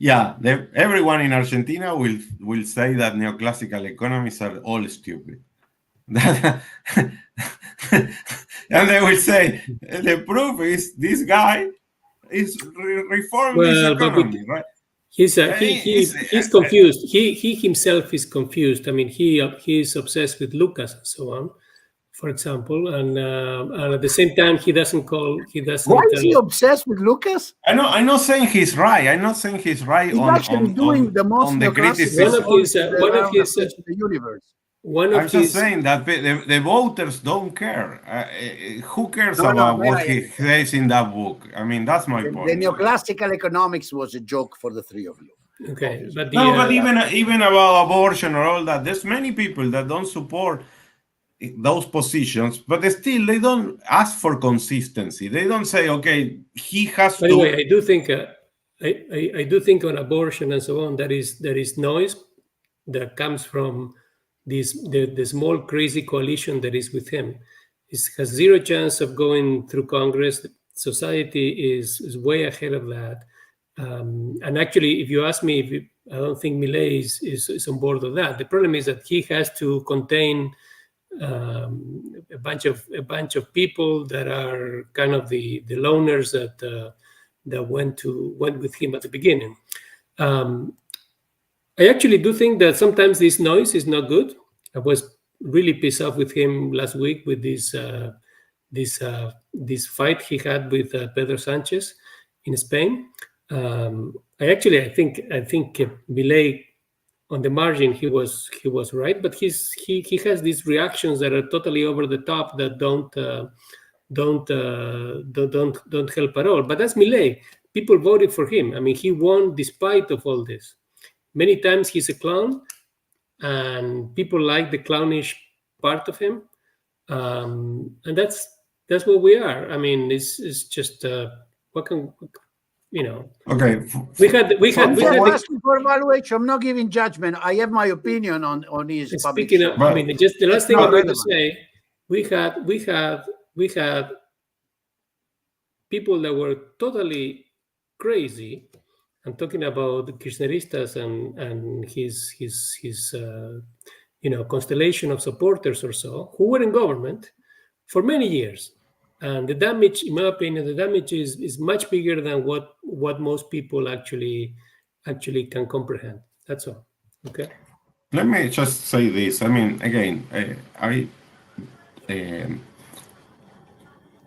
Speaker 5: everyone in Argentina will say that neoclassical economists are all stupid. And they will say, the proof is this guy is reforming his economy, right?
Speaker 3: He's confused. He himself is confused. I mean, he is obsessed with Lucas and so on, for example, and at the same time he doesn't. Why
Speaker 1: is he obsessed with Lucas?
Speaker 5: I'm not saying he's right. He's
Speaker 1: actually doing the most
Speaker 5: criticism.
Speaker 1: The universe.
Speaker 5: I'm just saying that the voters don't care. Who cares about what he says in that book? I mean, that's my point.
Speaker 1: The neoclassical economics was a joke for the three of you.
Speaker 3: Okay, but
Speaker 5: even about abortion or all that, there's many people that don't support those positions, but still they don't ask for consistency. They don't say, okay, he has to.
Speaker 3: Anyway, I do think I do think on abortion and so on, there is noise that comes from the small crazy coalition that is with him. It has zero chance of going through Congress. Society is way ahead of that. And actually, if you ask me, I don't think Milei is on board of that. The problem is that he has to contain a bunch of people that are kind of the loners that went with him at the beginning. I actually do think that sometimes this noise is not good. I was really pissed off with him last week with this fight he had with Pedro Sanchez in Spain. I think Milei, on the margin, he was right, but he has these reactions that are totally over the top that don't help at all. But that's Milei. People voted for him. I mean, he won despite of all this. Many times he's a clown, and people like the clownish part of him, and that's what we are. I mean, it's just what can you know?
Speaker 5: Okay.
Speaker 3: We had
Speaker 1: asking for evaluation. I'm not giving judgment. I have my opinion on his public.
Speaker 3: Speaking of, I mean, just the last thing I'm going to say, we had people that were totally crazy. I'm talking about the Kirchneristas and his constellation of supporters or so, who were in government for many years. And the damage, in my opinion, is much bigger than what most people actually can comprehend. That's all. Okay.
Speaker 5: Let me just say this. I mean, again,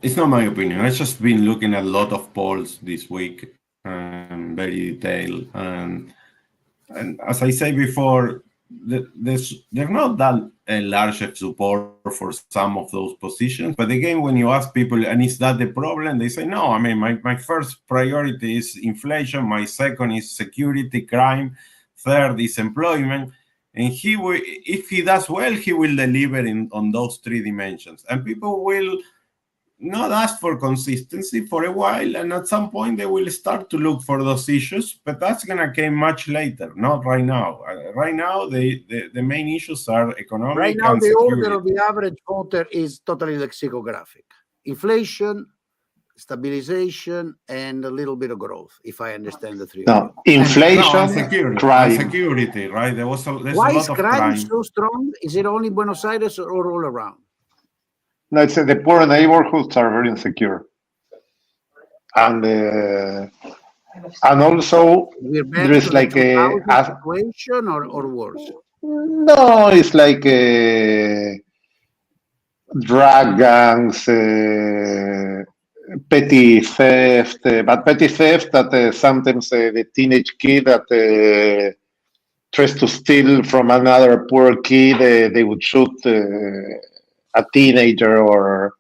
Speaker 5: it's not my opinion. I've just been looking at a lot of polls this week, very detailed, and as I say before, there's not that large support for some of those positions. But again, when you ask people, and is that the problem? They say, no, I mean, my first priority is inflation. My second is security, crime. Third is employment. And if he does well, he will deliver on those three dimensions. And people will not ask for consistency for a while, and at some point they will start to look for those issues, but that's going to come much later, not right now. Right now, the main issues are economic.
Speaker 1: Right now,
Speaker 5: and
Speaker 1: the
Speaker 5: security.
Speaker 1: order of the average voter is totally lexicographic: inflation, stabilization, and a little bit of growth, if I understand the three.
Speaker 2: No, inflation,
Speaker 5: and security,
Speaker 2: crime.
Speaker 5: and security, right? There's
Speaker 1: Why
Speaker 5: a lot
Speaker 1: is
Speaker 5: of
Speaker 1: crime so strong? Is it only Buenos Aires or all around?
Speaker 2: No, it's the poor neighborhoods are very insecure, and also there is like a
Speaker 1: situation or worse.
Speaker 2: No, it's like drug gangs, petty theft, but petty theft that sometimes the teenage kid that tries to steal from another poor kid, they would shoot a teenager or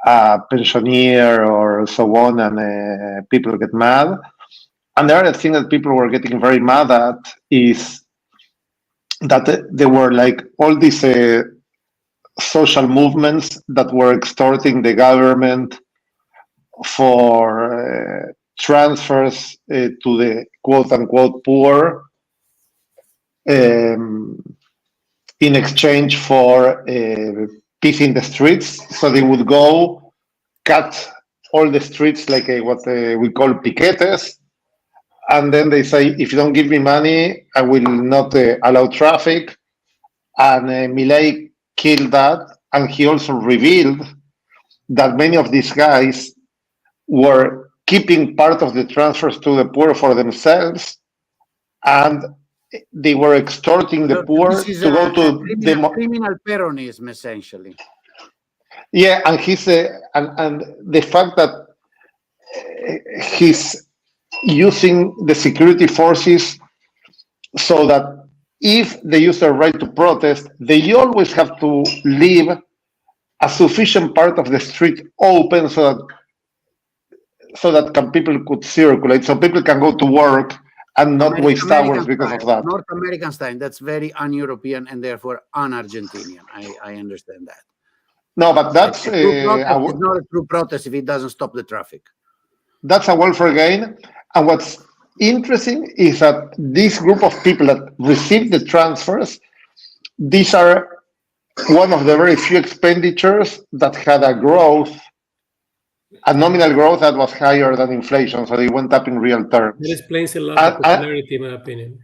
Speaker 2: a pensioner or so on, and people get mad. And the other thing that people were getting very mad at is that there were like all these social movements that were extorting the government for transfers to the quote-unquote poor in exchange for peace in the streets. So they would go cut all the streets like what we call piquetes. And then they say, if you don't give me money, I will not allow traffic. And Milei killed that. And he also revealed that many of these guys were keeping part of the transfers to the poor for themselves. And they were extorting the poor to go to
Speaker 1: criminal Peronism, essentially.
Speaker 2: Yeah, and he's and the fact that he's using the security forces so that if they use their right to protest, they always have to leave a sufficient part of the street open so that people could circulate, so people can go to work and not waste hours because of that.
Speaker 1: North American style. That's very un-European and therefore un-Argentinian. I understand that.
Speaker 2: No, but that's
Speaker 1: it's not a true protest if it doesn't stop the traffic.
Speaker 2: That's a welfare gain. And what's interesting is that this group of people that received the transfers, these are one of the very few expenditures that had a nominal growth that was higher than inflation, so they went up in real terms.
Speaker 3: That explains a lot of popularity, in my opinion.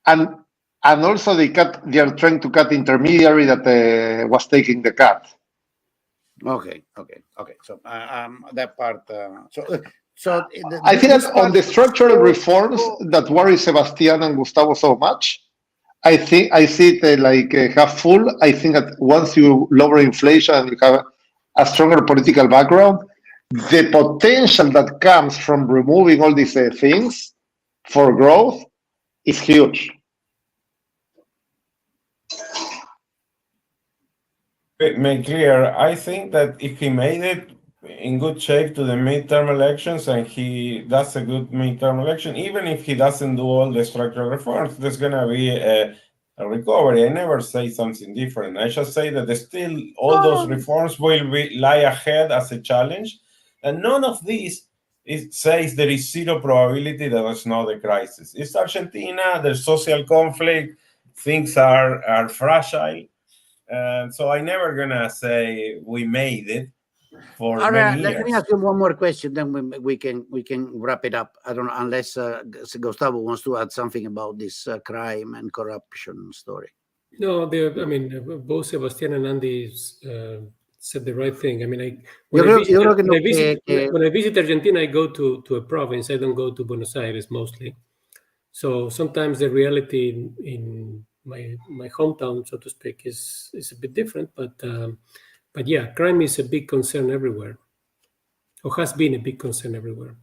Speaker 2: And And also they are trying to cut the intermediary that was taking the cut.
Speaker 1: Okay. So that part.
Speaker 2: I think that on the structural reforms that worry Sebastian and Gustavo so much, I see it half full. I think that once you lower inflation and you have a stronger political background, the potential that comes from removing all these things for growth is huge.
Speaker 5: Make clear, I think that if he made it in good shape to the midterm elections and he does a good midterm election, even if he doesn't do all the structural reforms, there's going to be a recovery. I never say something different. I just say that still all those reforms will lie ahead as a challenge. And none of these says there is zero probability that there's not a crisis. It's Argentina, there's social conflict, things are fragile. So I'm never gonna say we made it for many years.
Speaker 1: Let me ask you one more question, then we can wrap it up. I don't know, unless Gustavo wants to add something about this crime and corruption story.
Speaker 3: No, both Sebastian and Andy said the right thing. I mean, when I visit Argentina, I go to a province. I don't go to Buenos Aires mostly. So sometimes the reality in my hometown, so to speak, is a bit different. But yeah, crime is a big concern everywhere, or has been a big concern everywhere.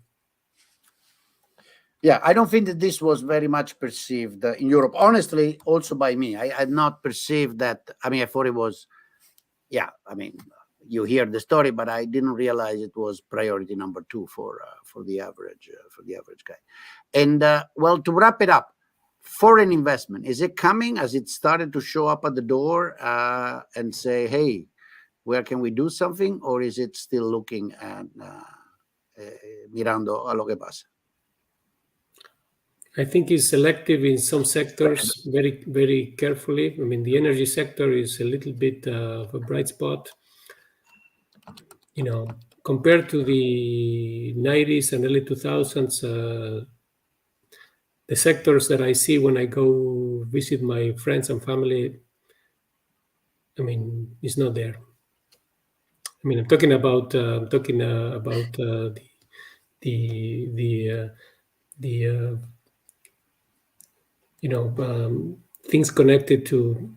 Speaker 1: Yeah, I don't think that this was very much perceived in Europe. Honestly, also by me, I had not perceived that. I mean, I thought it was. Yeah, I mean, you hear the story, but I didn't realize it was priority number 2 for the average guy. And well, to wrap it up, foreign investment, is it coming? Has it started to show up at the door and say, hey, where can we do something? Or is it still looking and mirando a lo que pasa?
Speaker 3: I think it's selective in some sectors, very, very carefully. I mean, the energy sector is a little bit of a bright spot. You know, compared to the 90s and early 2000s, the sectors that I see when I go visit my friends and family, I mean, it's not there. I mean, I'm talking about things connected to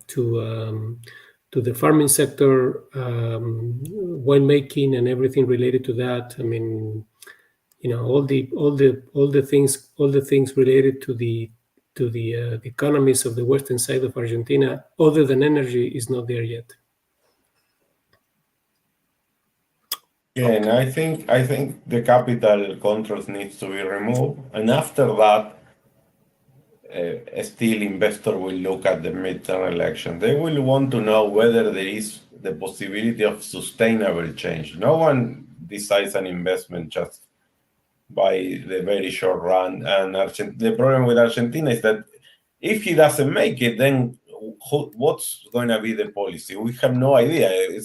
Speaker 3: the farming sector, winemaking, and everything related to that. I mean, you know, all the things related to the economies of the western side of Argentina, other than energy, is not there yet.
Speaker 5: Yeah, and I think the capital controls needs to be removed, and after that, still investor will look at the midterm election. They will want to know whether there is the possibility of sustainable change. No one decides an investment just by the very short run. And the problem with Argentina is that if he doesn't make it, then what's going to be the policy? We have no idea.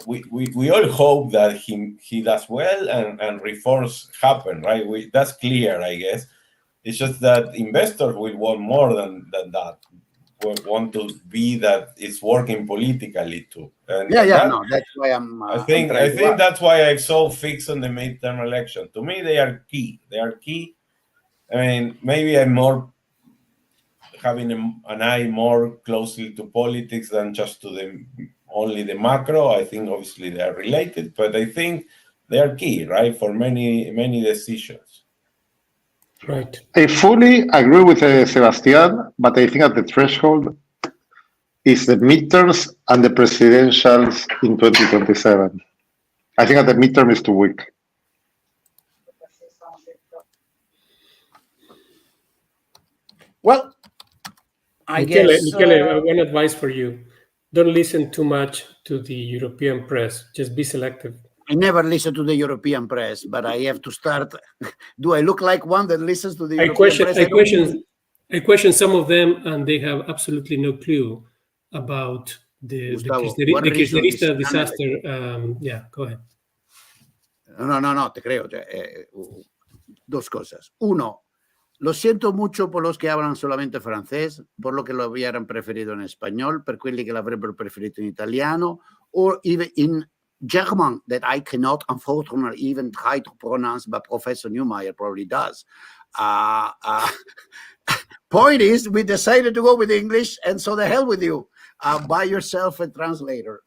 Speaker 5: We all hope that he does well and reforms happen, right? That's clear, I guess. It's just that investors will want more than that. Will want to be that it's working politically too. And
Speaker 1: that's why
Speaker 5: I think that's why I'm so fixed on the midterm election. To me, they are key. I mean, maybe I'm more having an eye more closely to politics than just to only the macro. I think obviously they are related, but I think they are key, right, for many decisions.
Speaker 3: Right.
Speaker 2: I fully agree with Sebastian, but I think at the threshold is the midterms and the presidentials in 2027. I think at the midterm is too weak.
Speaker 1: Well, I guess...
Speaker 3: Michele, one advice for you. Don't listen too much to the European press. Just be selective.
Speaker 1: I never listen to the European press, but I have to start. Do I look like one that listens to the European press?
Speaker 3: I question some of them, and they have absolutely no clue about the Kirchnerista disaster. Yeah, go ahead.
Speaker 1: No, te creo. Dos cosas. Uno, Lo siento mucho por los que hablan solamente francés, por lo que lo hubieran preferido en español, per quelli che l'avrebbero preferito in italiano, or even in German that I cannot unfortunately even try to pronounce, but Professor Nemeyer probably does. Point is, we decided to go with English, and so the hell with you. Buy yourself a translator.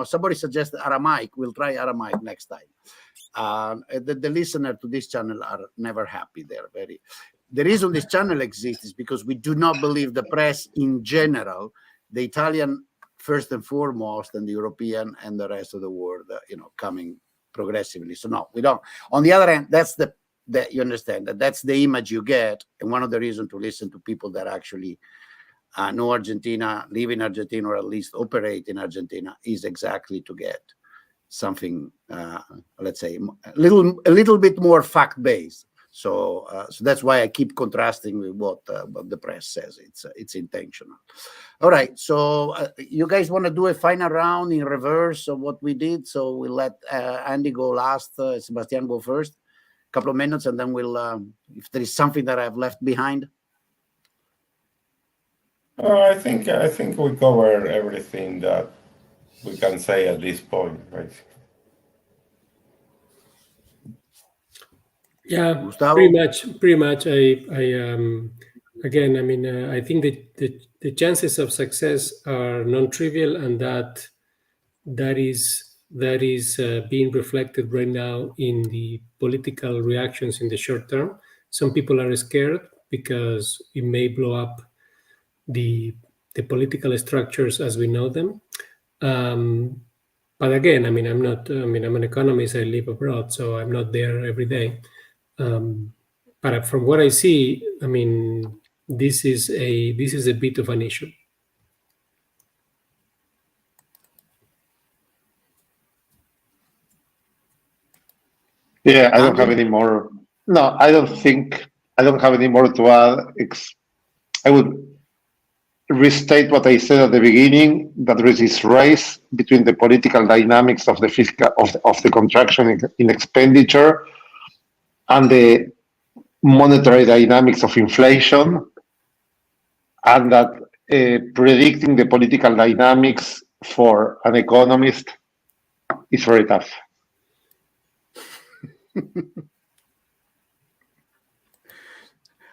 Speaker 1: Somebody suggested Aramaic. We'll try Aramaic next time. The listener to this channel are never happy. The reason this channel exists is because we do not believe the press in general, the Italian first and foremost, and the European and the rest of the world, coming progressively. So no, we don't. On the other hand, that's you understand that's the image you get, and one of the reasons to listen to people that actually know Argentina, live in Argentina, or at least operate in Argentina, is exactly to get something, let's say, a little bit more fact-based. So that's why I keep contrasting with what the press says. It's intentional. All right. So you guys want to do a final round in reverse of what we did? So we'll let Andy go last, Sebastian go first, a couple of minutes, and then we'll, if there is something that I've left behind.
Speaker 5: I think we covered everything that we can say at this point, right?
Speaker 3: Yeah,
Speaker 1: Gustavo?
Speaker 3: pretty much. Again, I mean, I think that the chances of success are non-trivial, and that is being reflected right now in the political reactions in the short term. Some people are scared because it may blow up the political structures as we know them. But again, I mean, I'm an economist. I live abroad, so I'm not there every day. But from what I see, I mean, this is a bit of an issue.
Speaker 2: Yeah, I don't have any more. No, I don't have any more to add. I would restate what I said at the beginning, that there is this race between the political dynamics of the fiscal of the contraction in expenditure and the monetary dynamics of inflation, and that predicting the political dynamics for an economist is very tough.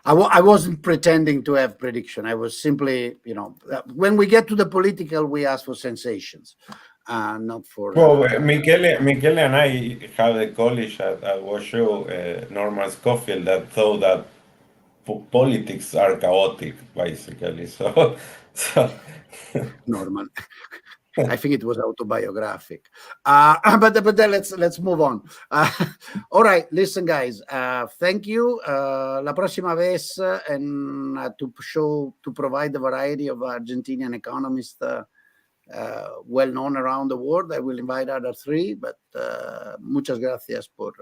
Speaker 1: I wasn't pretending to have prediction. I was simply, when we get to the political, we ask for sensations, not for.
Speaker 5: Well, Michele and I had a college at WashU, Norman Scofield, that thought that politics are chaotic, basically. So
Speaker 1: Norman. I think it was autobiographic. But then let's move on. All right, listen, guys. Thank you. La prossima vez, and to provide the variety of Argentinian economists well known around the world, I will invite other three. But muchas gracias por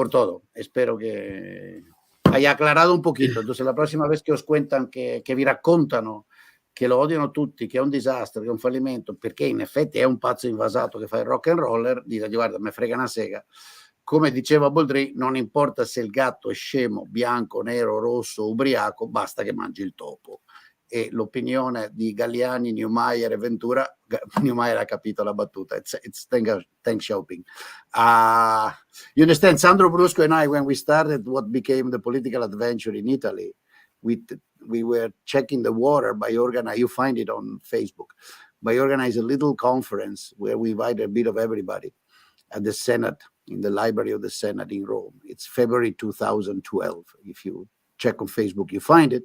Speaker 1: todo. Espero che haya aclarado un poquito. Entonces, la prossima vez che os cuentan, che vi raccontano che lo odiano tutti, che è un disastro, che è un fallimento, perché in effetti è un pazzo invasato che fa il rock and roller, dite, guarda, me frega una sega. Come diceva Boldrini, non importa se il gatto è scemo, bianco, nero, rosso, ubriaco, basta che mangi il topo. E l'opinione di Galiani, Nemeyer e Ventura, Nemeyer ha capito la battuta, it's thanks shopping. You understand, Sandro Brusco and I, when we started what became the political adventure in Italy, we were checking the water by organizing, you find it on Facebook, by organizing a little conference where we invited a bit of everybody at the Senate, in the Library of the Senate in Rome. It's February 2012. If you check on Facebook, you find it.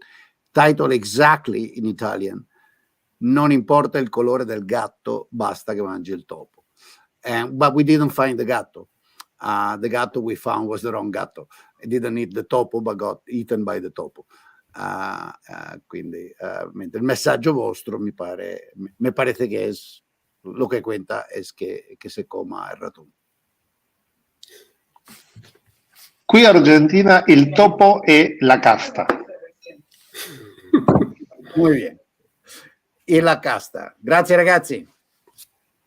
Speaker 1: Title exactly in Italian, non importa il colore del gatto, basta che mangi il topo. But we didn't find the gatto. The gatto we found was the wrong gatto. It didn't eat the topo, but got eaten by the topo. Quindi mentre il messaggio vostro me parece que es lo que cuenta es que se coma el ratón.
Speaker 2: Qui in Argentina il topo è la casta.
Speaker 1: Muy bien. E la casta. Grazie ragazzi.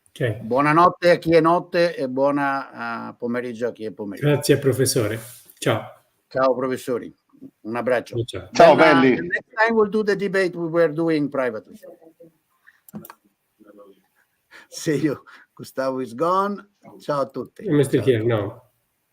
Speaker 3: Okay.
Speaker 1: Buonanotte a chi è notte e buona pomeriggio a chi è pomeriggio.
Speaker 3: Grazie professore. Ciao.
Speaker 1: Ciao professori. Un abbraccio.
Speaker 3: Ciao.
Speaker 2: Ciao,
Speaker 1: Then,
Speaker 2: belli.
Speaker 1: the next time we'll do the debate we were doing privately. See you. Gustavo is gone. Ciao a tutti.
Speaker 3: I'm still here, no.